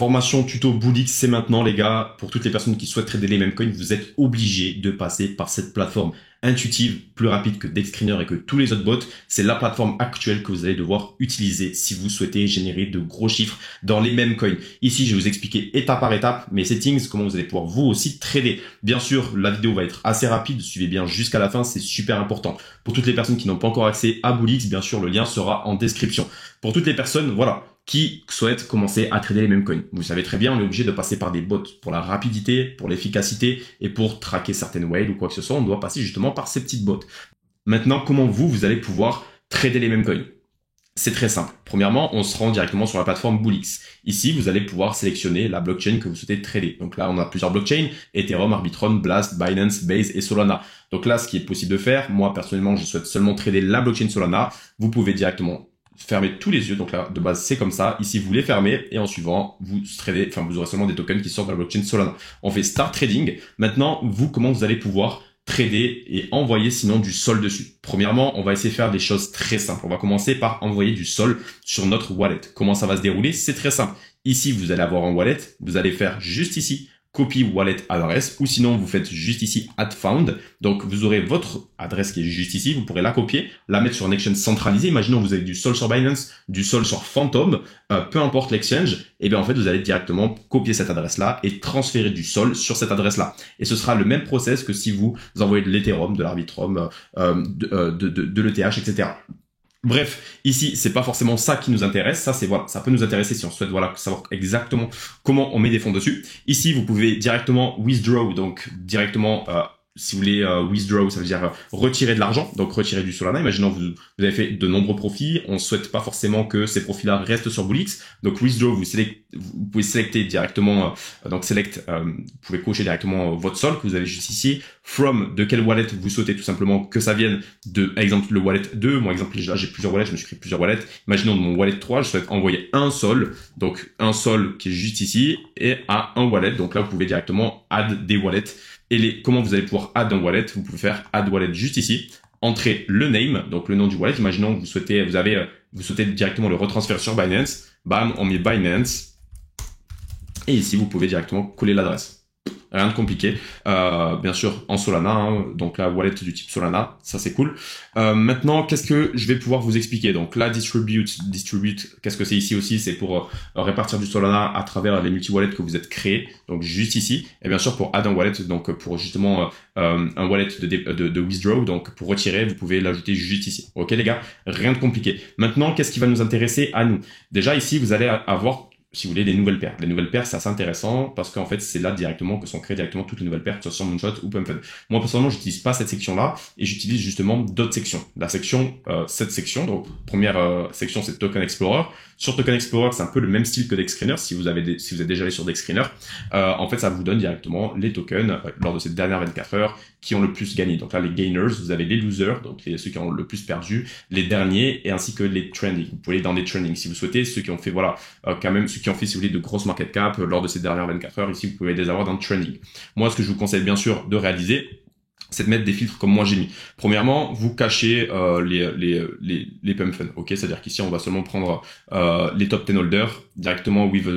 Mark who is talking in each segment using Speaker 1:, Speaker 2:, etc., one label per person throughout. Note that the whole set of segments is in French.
Speaker 1: Formation tuto Bullix, c'est maintenant les gars. Pour toutes les personnes qui souhaitent trader les mêmes coins, vous êtes obligés de passer par cette plateforme intuitive, plus rapide que Dexscreener et que tous les autres bots. C'est la plateforme actuelle que vous allez devoir utiliser si vous souhaitez générer de gros chiffres dans les mêmes coins. Ici, je vais vous expliquer étape par étape mes settings, comment vous allez pouvoir vous aussi trader. Bien sûr, la vidéo va être assez rapide, suivez bien jusqu'à la fin, c'est super important. Pour toutes les personnes qui n'ont pas encore accès à Bullix, bien sûr, le lien sera en description. Pour toutes les personnes, voilà, qui souhaitent commencer à trader les mêmes coins. Vous savez très bien, on est obligé de passer par des bots pour la rapidité, pour l'efficacité et pour traquer certaines whales ou quoi que ce soit. On doit passer justement par ces petites bots. Maintenant, comment vous allez pouvoir trader les mêmes coins? C'est très simple. Premièrement, on se rend directement sur la plateforme Bullix. Ici, vous allez pouvoir sélectionner la blockchain que vous souhaitez trader. Donc là, on a plusieurs blockchains, Ethereum, Arbitrum, Blast, Binance, Base et Solana. Donc là, ce qui est possible de faire, moi personnellement, je souhaite seulement trader la blockchain Solana. Vous pouvez directement fermez tous les yeux, donc là de base c'est comme ça. Ici vous les fermez et en suivant vous tradez, enfin vous aurez seulement des tokens qui sortent de la blockchain Solana. On fait Start Trading. Maintenant comment vous allez pouvoir trader et envoyer sinon du sol dessus. Premièrement, on va essayer de faire des choses très simples. On va commencer par envoyer du sol sur notre wallet. Comment ça va se dérouler? C'est très simple. Ici vous allez avoir un wallet, vous allez faire juste ici copy wallet adresse, ou sinon vous faites juste ici add found. Donc vous aurez votre adresse qui est juste ici, vous pourrez la copier, la mettre sur un exchange centralisé. Imaginons que vous avez du sol sur Binance, du sol sur Phantom, peu importe l'exchange, et bien en fait vous allez directement copier cette adresse là et transférer du sol sur cette adresse là. Et ce sera le même process que si vous envoyez de l'Ethereum, de l'Arbitrum, de l'ETH, etc. Bref, ici, c'est pas forcément ça qui nous intéresse. Ça, c'est voilà, ça peut nous intéresser si on souhaite voilà savoir exactement comment on met des fonds dessus. Ici, vous pouvez directement withdraw, donc directement si vous voulez withdraw, ça veut dire retirer de l'argent, donc retirer du Solana. Imaginons vous avez fait de nombreux profits, on souhaite pas forcément que ces profits-là restent sur Bullix. Donc withdraw, vous pouvez sélecter directement, donc select, vous pouvez cocher directement votre sol que vous avez juste ici. From, de quel wallet vous souhaitez tout simplement que ça vienne de, exemple, le wallet 2. Moi, exemple, là, j'ai plusieurs wallets, je me suis créé plusieurs wallets. Imaginons de mon wallet 3, je souhaite envoyer un sol, donc un sol qui est juste ici, et à un wallet. Donc là, vous pouvez directement add des wallets. Et comment vous allez pouvoir add un wallet? Vous pouvez faire add wallet juste ici. Entrez le name, donc le nom du wallet. Imaginons que vous souhaitez directement le retransférer sur Binance. Bam, on met Binance. Et ici, vous pouvez directement coller l'adresse. Rien de compliqué. Bien sûr, en Solana, hein, donc la wallet du type Solana, ça c'est cool. Maintenant, qu'est-ce que je vais pouvoir vous expliquer? Donc là, distribute, qu'est-ce que c'est ici aussi? C'est pour répartir du Solana à travers les multi-wallets que vous êtes créés. Donc juste ici. Et bien sûr, pour add un wallet, donc pour justement un wallet de withdraw, donc pour retirer, vous pouvez l'ajouter juste ici. Ok les gars, rien de compliqué. Maintenant, qu'est-ce qui va nous intéresser à nous? Déjà ici, vous allez avoir, si vous voulez, des nouvelles paires. Les nouvelles paires, c'est assez intéressant parce qu'en fait, c'est là directement que sont créées directement toutes les nouvelles paires, que ce soit sur Moonshot ou Pumpfed. Moi, personnellement, j'utilise pas cette section-là et j'utilise justement d'autres sections. La section, cette section, donc première section, c'est Token Explorer. Sur Token Explorer, c'est un peu le même style que Dexscreener. Si vous êtes déjà allé sur Dexscreener, en fait, ça vous donne directement les tokens lors de ces dernières 24 heures qui ont le plus gagné. Donc là, les gainers, vous avez les losers, donc ceux qui ont le plus perdu, les derniers, et ainsi que les trending. Vous pouvez aller dans les trending si vous souhaitez, ceux qui ont fait, voilà, quand même, ceux qui ont fait, si vous voulez, de grosses market cap lors de ces dernières 24 heures, ici, vous pouvez les avoir dans le trending. Moi, ce que je vous conseille, bien sûr, de réaliser, c'est de mettre des filtres comme moi j'ai mis. Premièrement, vous cachez les pump funds, ok? C'est-à-dire qu'ici on va seulement prendre les top 10 holders directement with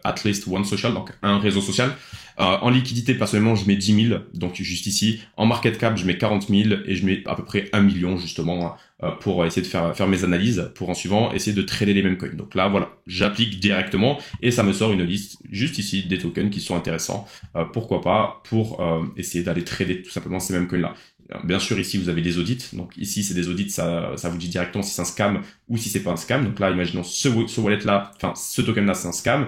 Speaker 1: at least one social, donc un réseau social. En liquidité, personnellement, je mets 10 000, donc juste ici. En market cap, je mets 40 000 et je mets à peu près 1 million justement pour essayer de faire mes analyses, pour en suivant essayer de trader les mêmes coins. Donc là, voilà, j'applique directement et ça me sort une liste juste ici des tokens qui sont intéressants. Pourquoi pas pour essayer d'aller trader tout simplement ces mêmes coins-là. Bien sûr, ici, vous avez des audits. Donc ici, c'est des audits, ça vous dit directement si c'est un scam ou si c'est pas un scam. Donc là, imaginons ce wallet-là, enfin, ce token-là, c'est un scam.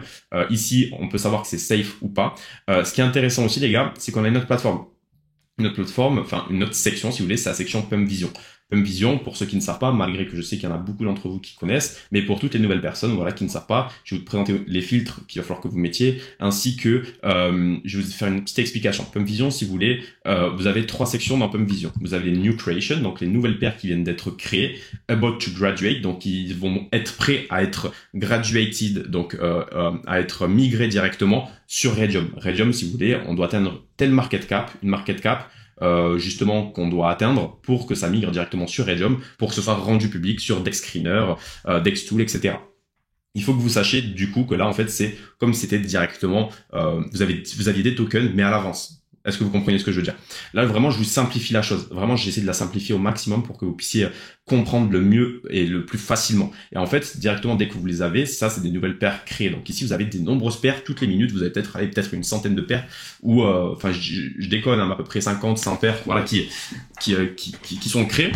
Speaker 1: Ici, on peut savoir que c'est safe ou pas. Ce qui est intéressant aussi, les gars, c'est qu'on a une autre plateforme. Une autre section, si vous voulez, c'est la section Pump Vision. Pump Vision, pour ceux qui ne savent pas, malgré que je sais qu'il y en a beaucoup d'entre vous qui connaissent, mais pour toutes les nouvelles personnes, voilà, qui ne savent pas, je vais vous présenter les filtres qu'il va falloir que vous mettiez, ainsi que je vais vous faire une petite explication. Pump Vision, si vous voulez, vous avez 3 sections dans Pump Vision. Vous avez les New Creation, donc les nouvelles paires qui viennent d'être créées, About to Graduate, donc ils vont être prêts à être graduated, donc à être migrés directement sur Raydium. Raydium, si vous voulez, on doit atteindre telle market cap, une market cap justement qu'on doit atteindre pour que ça migre directement sur Raydium, pour que ce soit rendu public sur Dexscreener, Dextool, etc. il faut que vous sachiez du coup que là en fait c'est comme si c'était directement vous aviez des tokens mais à l'avance. Est-ce que vous comprenez ce que je veux dire? Là vraiment je vous simplifie la chose. Vraiment j'essaie de la simplifier au maximum pour que vous puissiez comprendre le mieux et le plus facilement. Et en fait directement dès que vous les avez, ça c'est des nouvelles paires créées. Donc ici vous avez des nombreuses paires toutes les minutes. Vous avez peut-être une centaine de paires ou enfin je déconne à peu près 50, 100 paires voilà qui sont créées.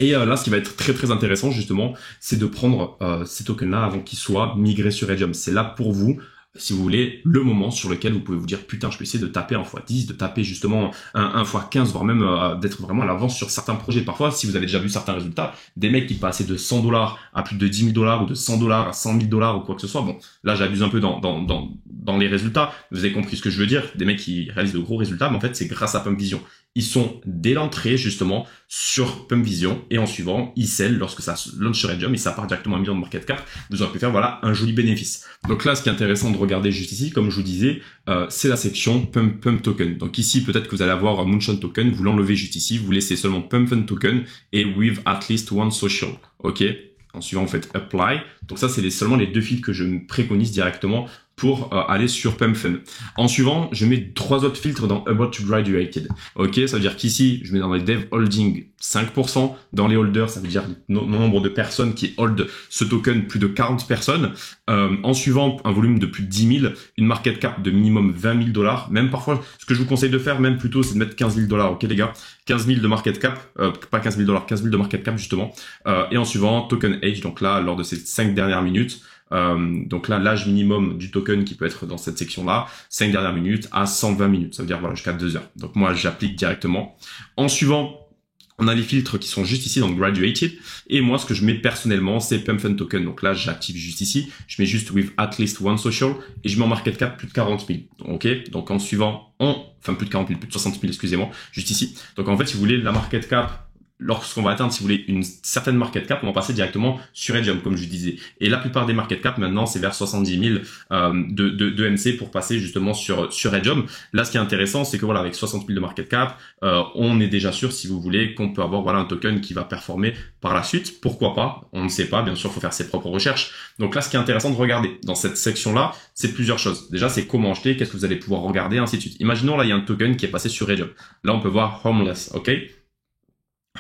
Speaker 1: Et là, ce qui va être très très intéressant justement, c'est de prendre ces tokens-là avant qu'ils soient migrés sur Redium. C'est là pour vous, si vous voulez, le moment sur lequel vous pouvez vous dire putain, je peux essayer de taper en x10, de taper justement un x15, voire même d'être vraiment à l'avance sur certains projets. Parfois, si vous avez déjà vu certains résultats, des mecs qui passaient de $100 à plus de $10 000 ou de $100 à $100 000 ou quoi que ce soit. Bon, là, j'abuse un peu dans les résultats. Vous avez compris ce que je veux dire. Des mecs qui réalisent de gros résultats, mais en fait, c'est grâce à Pump Vision. Ils sont dès l'entrée justement sur Pump Vision et en suivant, ils sell lorsque ça launch sur Redium et ça part directement à 1 million de market cap. Vous aurez pu faire voilà un joli bénéfice. Donc là, ce qui est intéressant de regarder juste ici, comme je vous disais, c'est la section Pump Token. Donc ici, peut-être que vous allez avoir un Moonshot Token, vous l'enlevez juste ici, vous laissez seulement Pump Fund Token et with at least one social. Ok. En suivant, vous faites Apply. Donc ça, c'est seulement les deux fils que je me préconise directement pour aller sur Pump Fund. En suivant, je mets 3 autres filtres dans About to Graduated. Ok, ça veut dire qu'ici, je mets dans les Dev Holding 5%. Dans les holders, ça veut dire le nombre de personnes qui hold ce token, plus de 40 personnes. En suivant, un volume de plus de 10 000, une market cap de minimum 20 000 $. Même parfois, ce que je vous conseille de faire, même plutôt, c'est de mettre 15 000 $. Ok, les gars? 15 000 de market cap, pas 15 000 $, 15 000 de market cap, justement. Et en suivant, Token Age, donc là, lors de ces 5 dernières minutes, donc là, l'âge minimum du token qui peut être dans cette section-là, 5 dernières minutes à 120 minutes. Ça veut dire, voilà, jusqu'à 2 heures. Donc moi, j'applique directement. En suivant, on a les filtres qui sont juste ici dans Graduated. Et moi, ce que je mets personnellement, c'est Pump Fund Token. Donc là, j'active juste ici. Je mets juste with at least one social et je mets en market cap plus de 40 000. Ok. Donc en suivant, enfin plus de 40 000, plus de 60 000, excusez-moi, juste ici. Donc en fait, si vous voulez, la market cap, lorsqu'on va atteindre, si vous voulez, une certaine market cap, on va passer directement sur Redium, comme je disais. Et la plupart des market cap, maintenant, c'est vers 70 000 de MC pour passer justement sur Redium. Là, ce qui est intéressant, c'est que voilà, avec 60 000 de market cap, on est déjà sûr, si vous voulez, qu'on peut avoir voilà un token qui va performer par la suite. Pourquoi pas? On ne sait pas. Bien sûr, il faut faire ses propres recherches. Donc là, ce qui est intéressant de regarder dans cette section-là, c'est plusieurs choses. Déjà, c'est comment acheter, qu'est-ce que vous allez pouvoir regarder, ainsi de suite. Imaginons là, il y a un token qui est passé sur Redium. Là, on peut voir Homeless, ok?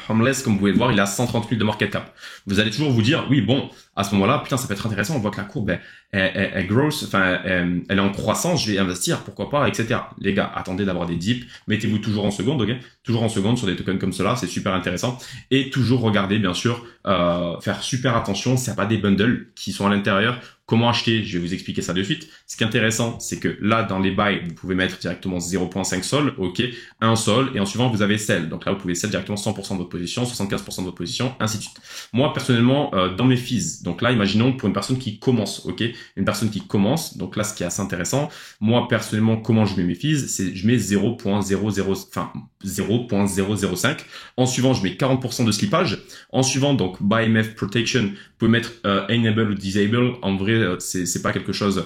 Speaker 1: Homeless, comme vous pouvez le voir, il a 130 000 de market cap. Vous allez toujours vous dire, oui, bon, à ce moment-là, putain, ça peut être intéressant. On voit que la courbe, elle grosse, enfin, elle est en croissance. Je vais investir, pourquoi pas, etc. Les gars, attendez d'avoir des dips. Mettez-vous toujours en seconde, ok? Toujours en seconde sur des tokens comme cela, c'est super intéressant. Et toujours regarder, bien sûr, faire super attention s'il n'y a pas des bundles qui sont à l'intérieur. Comment acheter? Je vais vous expliquer ça de suite. Ce qui est intéressant, c'est que là, dans les buys, vous pouvez mettre directement 0.5 sol, ok, un sol, et en suivant, vous avez sell. Donc là, vous pouvez sell directement 100% de votre position, 75% de votre position, ainsi de suite. Moi, personnellement, dans mes fees, donc là, imaginons pour une personne qui commence, ok, une personne qui commence, donc là, ce qui est assez intéressant, moi, personnellement, comment je mets mes fees, c'est je mets 0.005. En suivant, je mets 40% de slippage. En suivant, donc, buy MEF protection, vous pouvez mettre enable ou disable. En vrai, c'est pas quelque chose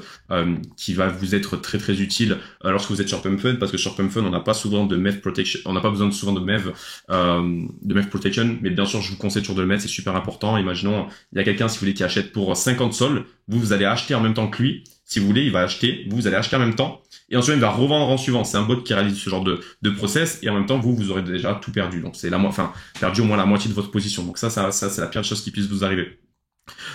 Speaker 1: qui va vous être très très utile lorsque vous êtes sur Pump Fund, parce que sur Pump Fund, on n'a pas souvent de MEF protection, on n'a pas besoin souvent de MEF protection, mais bien sûr, je vous conseille toujours de le mettre, c'est super important. Imaginons, il y a quelqu'un, si vous voulez, qui achète pour 50 sols, vous allez acheter en même temps que lui. Si vous voulez, il va acheter, vous allez acheter en même temps, et ensuite il va revendre en suivant. C'est un bot qui réalise ce genre de process, et en même temps, vous aurez déjà tout perdu. Donc c'est perdu au moins la moitié de votre position. Donc ça c'est la pire chose qui puisse vous arriver.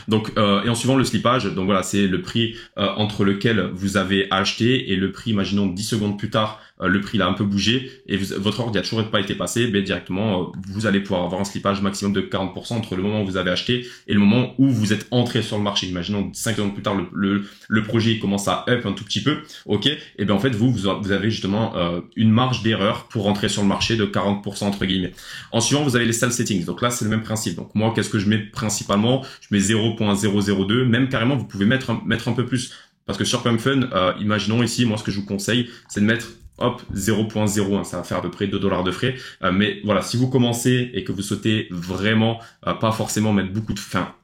Speaker 1: Donc et en suivant le slippage, donc voilà, c'est le prix entre lequel vous avez acheté et le prix, imaginons 10 secondes plus tard, le prix il a un peu bougé et votre ordre n'a toujours pas été passé, mais directement vous allez pouvoir avoir un slippage maximum de 40% entre le moment où vous avez acheté et le moment où vous êtes entré sur le marché. Imaginons 5 secondes plus tard le projet il commence à up un tout petit peu, ok, et bien en fait vous avez justement une marge d'erreur pour rentrer sur le marché de 40% entre guillemets. En suivant, vous avez les sell settings, donc là c'est le même principe. Donc moi, qu'est-ce que je mets principalement? Je mets 0.002, même carrément vous pouvez mettre un peu plus, parce que sur Pump Fund, imaginons ici, moi ce que je vous conseille, c'est de mettre 0.01, ça va faire à peu près $2 de frais, mais voilà, si vous commencez et que vous souhaitez vraiment pas forcément mettre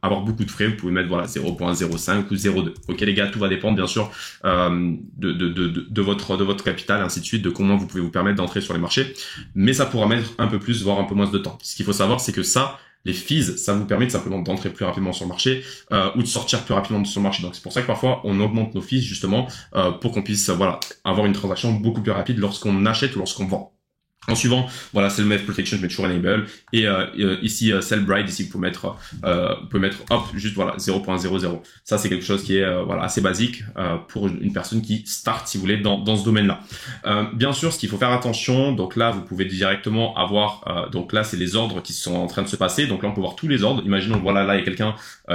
Speaker 1: avoir beaucoup de frais, vous pouvez mettre voilà 0.05 ou 0.2. Ok les gars, tout va dépendre bien sûr de votre capital, ainsi de suite, de comment vous pouvez vous permettre d'entrer sur les marchés, mais ça pourra mettre un peu plus, voire un peu moins de temps. Ce qu'il faut savoir, c'est que ça, Les fees, ça vous permet simplement d'entrer plus rapidement sur le marché ou de sortir plus rapidement sur le marché. Donc c'est pour ça que parfois on augmente nos fees justement pour qu'on puisse voilà avoir une transaction beaucoup plus rapide lorsqu'on achète ou lorsqu'on vend. En suivant, voilà, c'est le Self Protection, je mets toujours enable. Et ici, Sell Bride, ici, vous pouvez mettre hop, juste voilà, 0.00. Ça, c'est quelque chose qui est voilà assez basique pour une personne qui start, si vous voulez, dans ce domaine-là. Bien sûr, ce qu'il faut faire attention, donc là, vous pouvez directement avoir, donc là, c'est les ordres qui sont en train de se passer. Donc là, on peut voir tous les ordres. Imaginons, voilà, là, il y a quelqu'un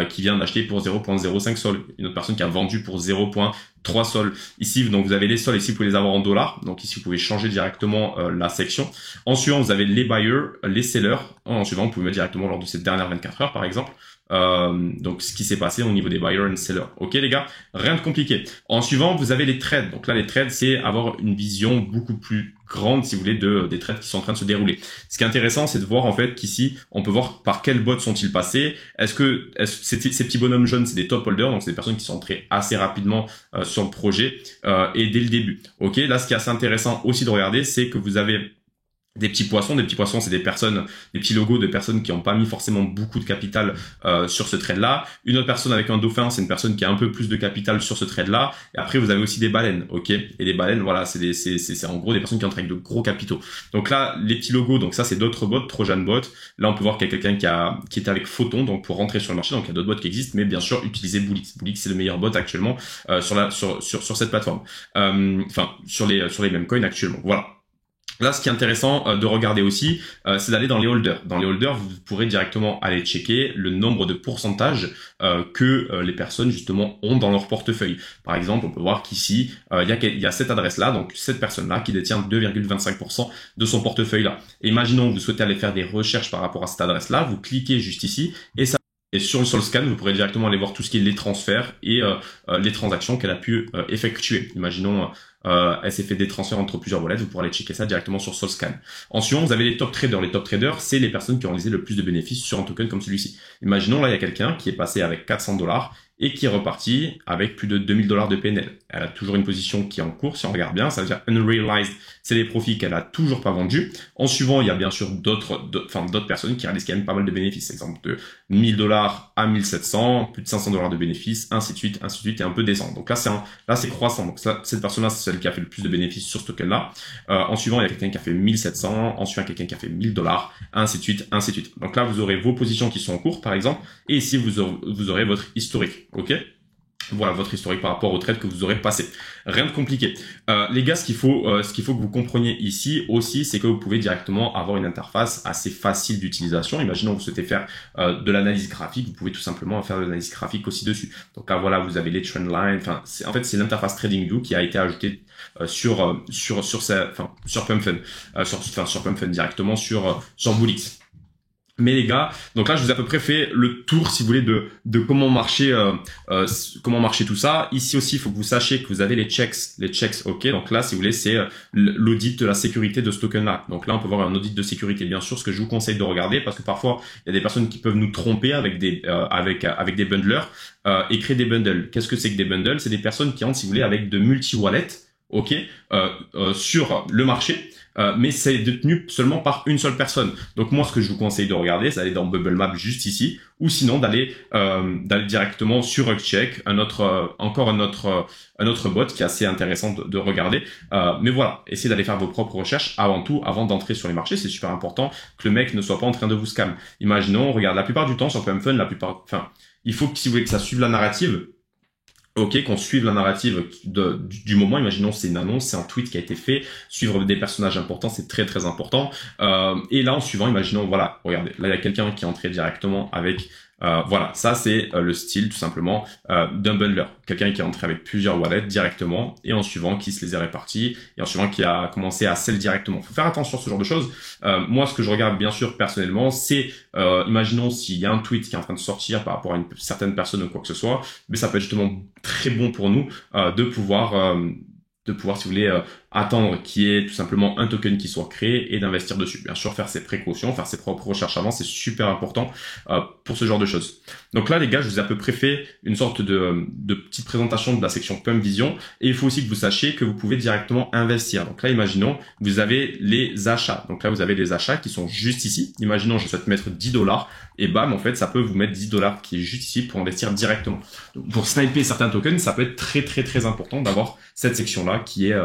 Speaker 1: qui vient d'acheter pour 0.05 sol, une autre personne qui a vendu pour 0.3 sols. Ici, donc vous avez les sols, ici vous pouvez les avoir en dollars. Donc ici, vous pouvez changer directement la section. En suivant, vous avez les buyers, les sellers. En suivant, vous pouvez mettre directement lors de ces dernières 24 heures, par exemple. Donc ce qui s'est passé au niveau des buyers et sellers. Ok les gars, rien de compliqué. En suivant, vous avez les trades. Donc là, les trades, c'est avoir une vision beaucoup plus grande, si vous voulez, des trades qui sont en train de se dérouler. Ce qui est intéressant, c'est de voir en fait qu'ici, on peut voir par quel bot sont-ils passés. Est-ce que ces petits bonhommes jaunes, c'est des top holders, donc c'est des personnes qui sont entrées assez rapidement sur le projet et dès le début. Ok, là, ce qui est assez intéressant aussi de regarder, c'est que vous avez des petits poissons, c'est des personnes, des petits logos de personnes qui n'ont pas mis forcément beaucoup de capital sur ce trade-là. Une autre personne avec un dauphin, c'est une personne qui a un peu plus de capital sur ce trade-là. Et après, vous avez aussi des baleines, ok. Et les baleines, voilà, c'est en gros des personnes qui entrent avec de gros capitaux. Donc là, les petits logos, donc ça c'est d'autres bots, Trojan Bot. Là, on peut voir qu'il y a quelqu'un qui est avec Photon, donc pour rentrer sur le marché. Donc il y a d'autres bots qui existent, mais bien sûr, utilisez Boolix. Boolix, c'est le meilleur bot actuellement sur cette plateforme. Enfin, sur les mêmes coins actuellement. Voilà. Là, ce qui est intéressant de regarder aussi, c'est d'aller dans les holders. Dans les holders, vous pourrez directement aller checker le nombre de pourcentages que les personnes justement ont dans leur portefeuille. Par exemple, on peut voir qu'ici, il y a cette adresse-là, donc cette personne-là qui détient 2,25% de son portefeuille-là. Imaginons que vous souhaitez aller faire des recherches par rapport à cette adresse-là, vous cliquez juste ici et ça. Et sur le scan, vous pourrez directement aller voir tout ce qui est les transferts et les transactions qu'elle a pu effectuer. Imaginons, elle s'est fait des transferts entre plusieurs wallets, vous pourrez aller checker ça directement sur SolScan. Ensuite, vous avez les top traders. Les top traders, c'est les personnes qui ont réalisé le plus de bénéfices sur un token comme celui-ci. Imaginons, là, il y a quelqu'un qui est passé avec 400$ et qui est reparti avec plus de 2000$ de PNL. Elle a toujours une position qui est en cours, si on regarde bien, ça veut dire unrealized, c'est les profits qu'elle a toujours pas vendus. En suivant, il y a bien sûr d'autres personnes qui réalisent quand même pas mal de bénéfices. Exemple de 1000$ à 1700, plus de 500$ de bénéfices, ainsi de suite, et un peu descend. Donc là, c'est croissant. Donc ça, cette personne-là, c'est celle qui a fait le plus de bénéfices sur ce token-là. En suivant, il y a quelqu'un qui a fait 1700, en suivant, quelqu'un qui a fait 1000$, ainsi de suite, ainsi de suite. Donc là, vous aurez vos positions qui sont en cours, par exemple, et ici, vous aurez votre historique. Ok, voilà votre historique par rapport au trade que vous aurez passé. Rien de compliqué. Les gars, ce qu'il faut que vous compreniez ici aussi, c'est que vous pouvez directement avoir une interface assez facile d'utilisation. Imaginons que vous souhaitez faire de l'analyse graphique, vous pouvez tout simplement faire de l'analyse graphique aussi dessus. Donc là, voilà, vous avez les trend lines. Enfin, c'est l'interface TradingView qui a été ajoutée sur PumpFun, sur PumpFun directement sur Boolix. Mais les gars, donc là je vous ai à peu près fait le tour, si vous voulez, de comment marcher tout ça. Ici aussi, il faut que vous sachiez que vous avez les checks, ok. Donc là, si vous voulez, c'est l'audit de la sécurité de ce token-là. Donc là, on peut voir un audit de sécurité. Bien sûr, ce que je vous conseille de regarder, parce que parfois il y a des personnes qui peuvent nous tromper avec des bundlers et créer des bundles. Qu'est-ce que c'est que des bundles? C'est des personnes qui entrent, si vous voulez, avec de multi-wallets, ok, sur le marché. Mais c'est détenu seulement par une seule personne. Donc moi, ce que je vous conseille de regarder, c'est d'aller dans Bubble Map juste ici, ou sinon d'aller directement sur Upcheck, un autre bot qui est assez intéressant de regarder. Mais voilà, essayez d'aller faire vos propres recherches avant tout, avant d'entrer sur les marchés. C'est super important que le mec ne soit pas en train de vous scam. Imaginons, regarde, la plupart du temps sur PumpFun, il faut que si vous voulez que ça suive la narrative. Ok, qu'on suive la narrative du moment. Imaginons c'est une annonce, c'est un tweet qui a été fait. Suivre des personnages importants, c'est très très important. Et là, en suivant, imaginons, voilà, regardez, là il y a quelqu'un qui est entré directement avec. Voilà, ça c'est le style tout simplement d'un bundler. Quelqu'un qui est entré avec plusieurs wallets directement et en suivant qui se les est répartis et en suivant qui a commencé à sell directement. Faut faire attention à ce genre de choses. Moi, ce que je regarde bien sûr personnellement, c'est imaginons s'il y a un tweet qui est en train de sortir par rapport à une certaine personne ou quoi que ce soit, mais ça peut être justement très bon pour nous de pouvoir, si vous voulez, attendre qu'il y ait tout simplement un token qui soit créé et d'investir dessus. Bien sûr, faire ses précautions, faire ses propres recherches avant, c'est super important pour ce genre de choses. Donc là, les gars, je vous ai à peu près fait une sorte de petite présentation de la section Pump Vision. Et il faut aussi que vous sachiez que vous pouvez directement investir. Donc là, imaginons, vous avez les achats. Donc là, vous avez les achats qui sont juste ici. Imaginons, je souhaite mettre 10 $. Et bam, en fait, ça peut vous mettre 10 $ qui est juste ici pour investir directement. Donc, pour sniper certains tokens, ça peut être très important d'avoir cette section-là qui est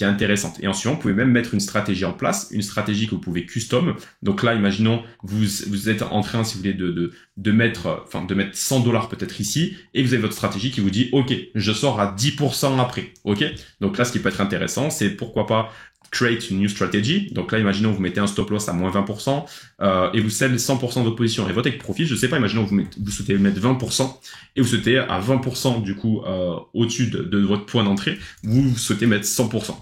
Speaker 1: intéressante. Et ensuite, vous pouvez même mettre une stratégie en place, une stratégie que vous pouvez custom. Donc là, imaginons, vous êtes en train, si vous voulez, de mettre 100 $ peut-être ici, et vous avez votre stratégie qui vous dit, OK, je sors à 10% après. OK? Donc là, ce qui peut être intéressant, c'est pourquoi pas create une new strategy. Donc là, imaginons, vous mettez un stop loss à moins 20%, et vous sell 100% de votre position. Et votre take profit, je sais pas, imaginons, vous souhaitez mettre 20%, et vous souhaitez à 20% du coup, au-dessus de votre point d'entrée, vous souhaitez mettre 100%.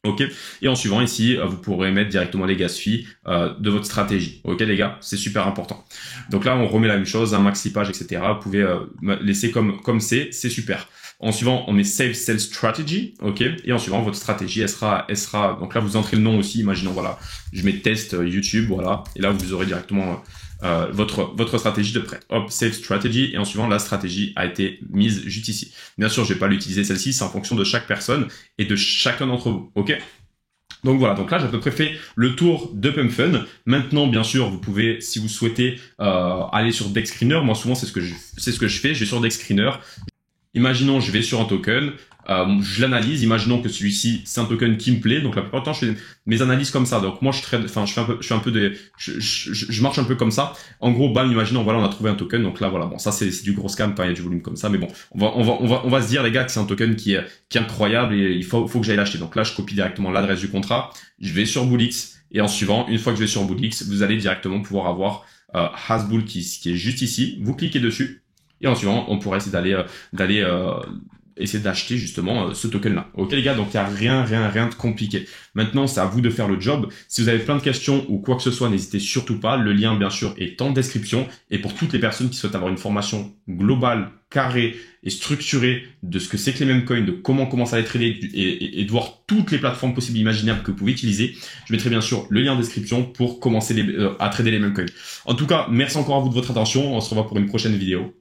Speaker 1: OK. Et en suivant ici, vous pourrez mettre directement les gas fees de votre stratégie. OK les gars, c'est super important. Donc là, on remet la même chose, un maxi page, etc. Vous pouvez laisser comme c'est super. En suivant, on met Save Sell Strategy, OK. Et en suivant, votre stratégie, elle sera. Donc là, vous entrez le nom aussi. Imaginons, voilà, je mets test YouTube, voilà. Et là, vous aurez directement votre stratégie de prêt. Hop, Save Strategy. Et en suivant, la stratégie a été mise juste ici. Bien sûr, je vais pas l'utiliser celle-ci. C'est en fonction de chaque personne et de chacun d'entre vous, OK. Donc voilà, donc là j'ai à peu près fait le tour de Pump Fun. Maintenant, bien sûr, vous pouvez, si vous souhaitez, aller sur DexScreener. Moi, souvent, c'est ce que je fais. Je vais sur DexScreener. Imaginons, je vais sur un token, je l'analyse. Imaginons que celui-ci, c'est un token qui me plaît. Donc la plupart du temps, je fais mes analyses comme ça. Donc moi, je marche un peu comme ça. En gros, bam, imaginons, voilà, on a trouvé un token. Donc là, voilà, bon, ça c'est du gros scam quand il y a du volume comme ça. Mais bon, on va se dire, les gars, que c'est un token qui est incroyable et il faut que j'aille l'acheter. Donc là, je copie directement l'adresse du contrat. Je vais sur Bullix et en suivant, une fois que je vais sur Bullix, vous allez directement pouvoir avoir Hasbull qui est juste ici. Vous cliquez dessus. Et en suivant, on pourrait essayer d'aller essayer d'acheter justement ce token-là. Ok les gars, donc il n'y a rien de compliqué. Maintenant, c'est à vous de faire le job. Si vous avez plein de questions ou quoi que ce soit, n'hésitez surtout pas. Le lien, bien sûr, est en description. Et pour toutes les personnes qui souhaitent avoir une formation globale, carrée et structurée de ce que c'est que les meme coins, de comment commencer à les trader et de voir toutes les plateformes possibles et imaginables que vous pouvez utiliser, je mettrai bien sûr le lien en description pour commencer à trader les meme coins. En tout cas, merci encore à vous de votre attention. On se revoit pour une prochaine vidéo.